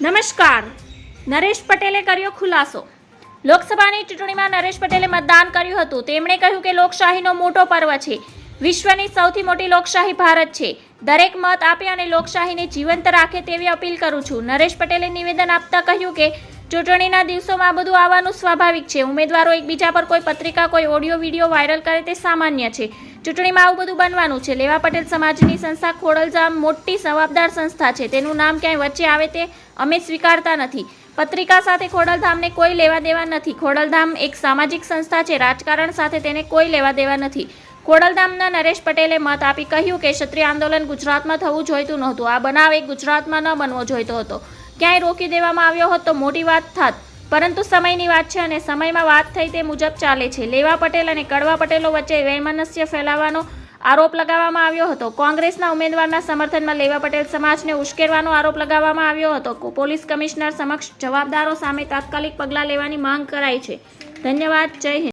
નમસ્કાર. નરેશ પટેલે કર્યો ખુલાસો. લોકસભાની ચૂંટણીમાં નરેશ પટેલે મતદાન કર્યું હતું. તેમણે કહ્યું કે લોકશાહીનો મોટો પર્વ છે. વિશ્વની સૌથી મોટી લોકશાહી ભારત છે. દરેક મત આપે અને લોકશાહીને જીવંત રાખે તેવી અપીલ કરું છું. નરેશ પટેલે નિવેદન આપતા કહ્યું કે ચૂંટણીના દિવસોમાં આ બધું આવવાનું સ્વાભાવિક છે. ઉમેદવારો એકબીજા પર કોઈ પત્રિકા કોઈ ઓડિયો વિડીયો વાયરલ કરે તે સામાન્ય છે. ચૂંટણીમાં આવું બધું બનવાનું છે. લેવા પટેલ સમાજની સંસ્થા ખોડલધામ મોટી જવાબદાર સંસ્થા છે. તેનું નામ ક્યાંય વચ્ચે આવે તે અમે સ્વીકારતા નથી. પત્રિકા સાથે ખોડલધામને કોઈ લેવા દેવા નથી. ખોડલધામ એક સામાજિક સંસ્થા છે. રાજકારણ સાથે તેને કોઈ લેવા દેવા નથી. ખોડલધામના નરેશ પટેલે મત આપી કહ્યું કે ક્ષત્રિય આંદોલન ગુજરાતમાં થવું જોઈતું નહોતું. આ બનાવ એક ગુજરાતમાં ન બનવો જોઈતો હતો. ક્યાંય રોકી દેવામાં આવ્યો હોત તો મોટી વાત થાત. પરંતુ સમયની વાત છે અને સમયમાં વાત થઈ તે મુજબ ચાલે છે. લેવા પટેલ અને કડવા પટેલો વચ્ચે વૈમનસ્ય ફેલાવવાનો આરોપ લગાવવામાં આવ્યો હતો. કોંગ્રેસના ઉમેદવારના સમર્થનમાં લેવા પટેલ સમાજને ઉશ્કેરવાનો આરોપ લગાવવામાં આવ્યો હતો. પોલીસ કમિશનર સમક્ષ જવાબદારો સામે તાત્કાલિક પગલાં લેવાની માંગ કરાઈ છે. ધન્યવાદ. જય હિન્દ.